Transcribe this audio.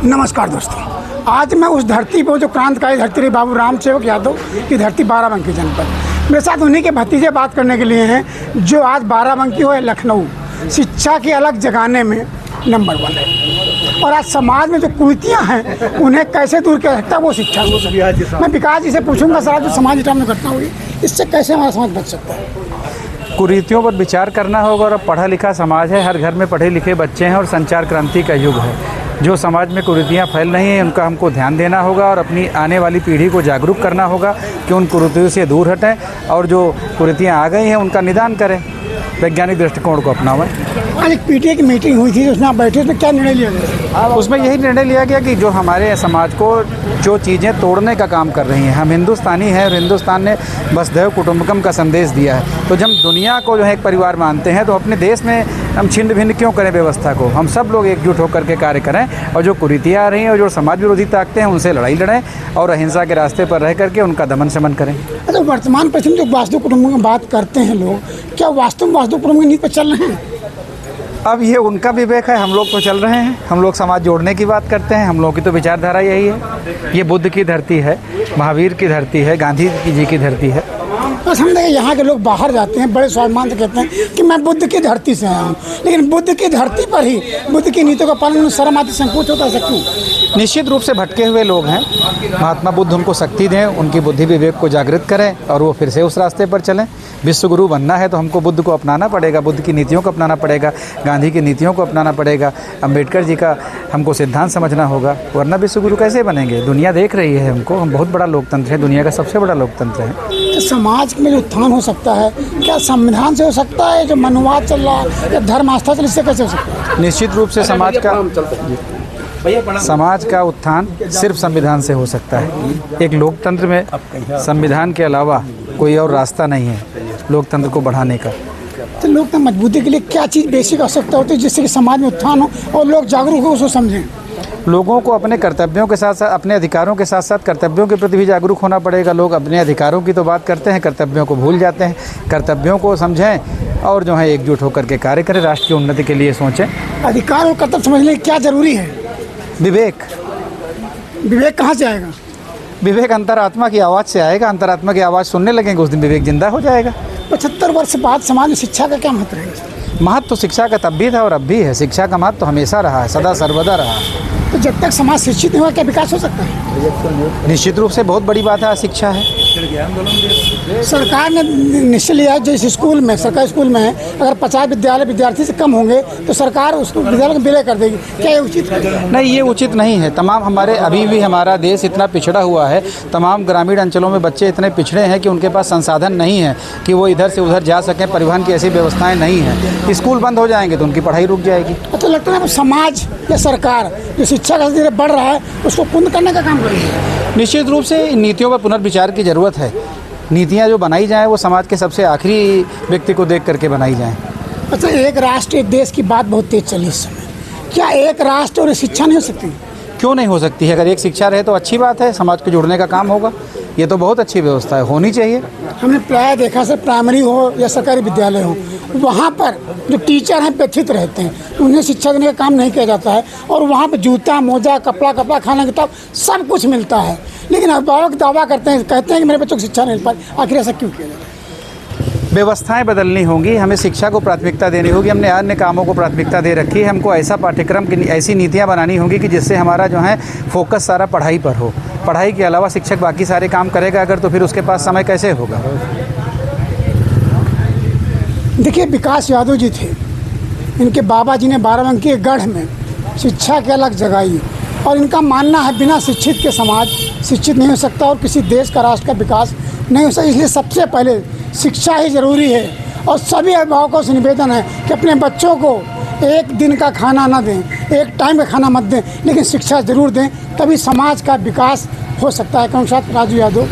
नमस्कार दोस्तों, आज मैं उस धरती पर जो क्रांतिकारी धरती रही बाबू राम सेवक यादव की धरती बाराबंकी जनपद, मेरे साथ उन्हीं के भतीजे बात करने के लिए हैं जो आज बाराबंकी हो लखनऊ शिक्षा की अलग जगाने में नंबर 1 है। और आज समाज में जो कुरीतियाँ हैं उन्हें कैसे दूर किया सकता है, वो शिक्षा हो। मैं विकास जी से पूछूंगा, सर जो समाज में घटना हुई इससे कैसे हमारा समाज बच सकता है? कुरीतियों पर विचार करना होगा। और अब पढ़ा लिखा समाज है, हर घर में पढ़े लिखे बच्चे हैं और संचार क्रांति का युग है। जो समाज में कुरीतियाँ फैल रही हैं उनका हमको ध्यान देना होगा और अपनी आने वाली पीढ़ी को जागरूक करना होगा कि उन कुरीतियों से दूर हटें और जो कुरीतियाँ आ गई हैं उनका निदान करें, वैज्ञानिक दृष्टिकोण को अपनावें। आज एक पीटीए की मीटिंग हुई थी, उसमें आप बैठे, उसमें क्या निर्णय लिया गया? उसमें यही निर्णय लिया गया कि जो हमारे समाज को जो चीज़ें तोड़ने का काम कर रही हैं, हम हिंदुस्तानी हैं और हिंदुस्तान ने वसुधैव कुटुंबकम का संदेश दिया है, तो जब दुनिया को जो है एक परिवार मानते हैं तो अपने देश में हम छिन्न भिन्न क्यों करें व्यवस्था को? हम सब लोग एकजुट होकर के कार्य करें और जो कुरीतियाँ आ रही हैं और जो समाज विरोधी ताकतें हैं उनसे लड़ाई लड़ें और अहिंसा के रास्ते पर रह करके उनका दमन शमन करें। अच्छा, वर्तमान परिस्थिति में जो वास्तु कुटुंबों की बात करते हैं लोग, क्या वास्तु कुटुंब की नीति पर चल रहे हैं? अब ये उनका विवेक है, हम लोग तो चल रहे हैं। हम लोग समाज जोड़ने की बात करते हैं, हम लोग की तो विचारधारा यही है। ये बुद्ध की धरती है, महावीर की धरती है, गांधी जी की धरती है। बस हम देखें यहाँ के लोग बाहर जाते हैं, बड़े स्वाभिमान से कहते हैं कि मैं बुद्ध की धरती से आया हूँ, लेकिन बुद्ध की धरती पर ही बुद्ध की नीतियों का पालन में शर्म आती, संकोच होता है। क्यों? निश्चित रूप से भटके हुए लोग हैं। महात्मा बुद्ध उनको शक्ति दें, उनकी बुद्धि विवेक को जागृत करें और वो फिर से उस रास्ते पर चलें। विश्व गुरु बनना है तो हमको बुद्ध को अपनाना पड़ेगा, बुद्ध की नीतियों को अपनाना पड़ेगा, गांधी की नीतियों को अपनाना पड़ेगा, अम्बेडकर जी का हमको सिद्धांत समझना होगा, वरना विश्व गुरु कैसे बनेंगे? दुनिया देख रही है हमको, हम बहुत बड़ा लोकतंत्र है, दुनिया का सबसे बड़ा लोकतंत्र है। तो समाज में जो उत्थान हो सकता है, क्या संविधान से हो सकता है? जो मनुवाद चल रहा है या धर्म आस्था चल, इससे कैसे हो सकता है? निश्चित रूप से समाज का उत्थान सिर्फ संविधान से हो सकता है। एक लोकतंत्र में संविधान के अलावा कोई और रास्ता नहीं है लोकतंत्र को बढ़ाने का। तो लोकतंत्र मजबूती के लिए क्या चीज़ बेसिक आवश्यकता होती है जिससे कि समाज में उत्थान हो और लोग जागरूक हो, उसको समझें? लोगों को अपने कर्तव्यों के साथ साथ अपने अधिकारों के साथ साथ कर्तव्यों के प्रति भी जागरूक होना पड़ेगा। लोग अपने अधिकारों की तो बात करते हैं, कर्तव्यों को भूल जाते हैं। कर्तव्यों को समझें और जो है एकजुट होकर के कार्य करें, राष्ट्र की उन्नति के लिए सोचें। अधिकार और कर्तव्य समझने क्या जरूरी है? विवेक। विवेक कहाँ से आएगा? विवेक अंतरात्मा की आवाज़ से आएगा। अंतरात्मा की आवाज़ सुनने लगेंगे उस दिन विवेक जिंदा हो जाएगा। 75 वर्ष बाद समाज में शिक्षा का क्या महत्व रहेगा? महत्व तो शिक्षा का तब भी था और अब भी है। शिक्षा का महत्व तो हमेशा रहा है, सदा सर्वदा रहा है। तो जब तक समाज शिक्षित नहीं हुआ क्या विकास हो सकता है? निश्चित रूप से बहुत बड़ी बात है शिक्षा है। सरकार ने निश्चय लिया है, जैसे स्कूल में, सरकारी स्कूल में है, अगर 50 विद्यार्थी से कम होंगे तो सरकार उस विद्यालय को विलय कर देगी। क्या ये उचित है? नहीं, ये उचित नहीं है। तमाम हमारे अभी भी हमारा देश इतना पिछड़ा हुआ है, तमाम ग्रामीण अंचलों में बच्चे इतने पिछड़े हैं कि उनके पास संसाधन नहीं है कि वो इधर से उधर जा सकें, परिवहन की ऐसी व्यवस्थाएँ नहीं हैं। स्कूल बंद हो जाएंगे तो उनकी पढ़ाई रुक जाएगी। तो लगता है समाज या सरकार जो शिक्षा का धीरे बढ़ रहा है उसको पूर्ण करने का काम करेगी। निश्चित रूप से इन नीतियों पर पुनर्विचार की ज़रूरत है। नीतियाँ जो बनाई जाएँ वो समाज के सबसे आखिरी व्यक्ति को देख करके बनाई जाएँ। अच्छा, एक राष्ट्र एक देश की बात बहुत तेज चली इस समय, क्या एक राष्ट्र और शिक्षा नहीं हो सकती? क्यों नहीं हो सकती है? अगर एक शिक्षा रहे तो अच्छी बात है, समाज को जोड़ने का काम होगा। ये तो बहुत अच्छी व्यवस्था है, होनी चाहिए। हमने प्राय देखा सर, प्राइमरी हो या सरकारी विद्यालय हो, वहाँ पर जो टीचर हैं व्यथित रहते हैं, उन्हें शिक्षा देने का काम नहीं किया जाता है और वहाँ पर जूता, मोजा, कपड़ा, खाना, किताब सब कुछ मिलता है, लेकिन अभिभावक दावा करते हैं, कहते हैं कि मेरे बच्चों को शिक्षा नहीं मिल पाई। आखिर ऐसा क्यों किया जाता है? व्यवस्थाएं बदलनी होंगी, हमें शिक्षा को प्राथमिकता देनी होगी। हमने अन्य कामों को प्राथमिकता दे रखी है। हमको ऐसा पाठ्यक्रम की ऐसी नीतियां बनानी होंगी कि जिससे हमारा जो है फोकस सारा पढ़ाई पर हो। पढ़ाई के अलावा शिक्षक बाकी सारे काम करेगा अगर, तो फिर उसके पास समय कैसे होगा? देखिए, विकास यादव जी थे, इनके बाबा जी ने बाराबंकी के गढ़ में शिक्षा की अलग जगाई और इनका मानना है बिना शिक्षित के समाज शिक्षित नहीं हो सकता और किसी देश का, राष्ट्र का विकास नहीं हो सकता। इसलिए सबसे पहले शिक्षा ही ज़रूरी है और सभी अभिभावकों से निवेदन है कि अपने बच्चों को एक दिन का खाना ना दें, एक टाइम का खाना मत दें, लेकिन शिक्षा ज़रूर दें, तभी समाज का विकास हो सकता है। राजू यादव।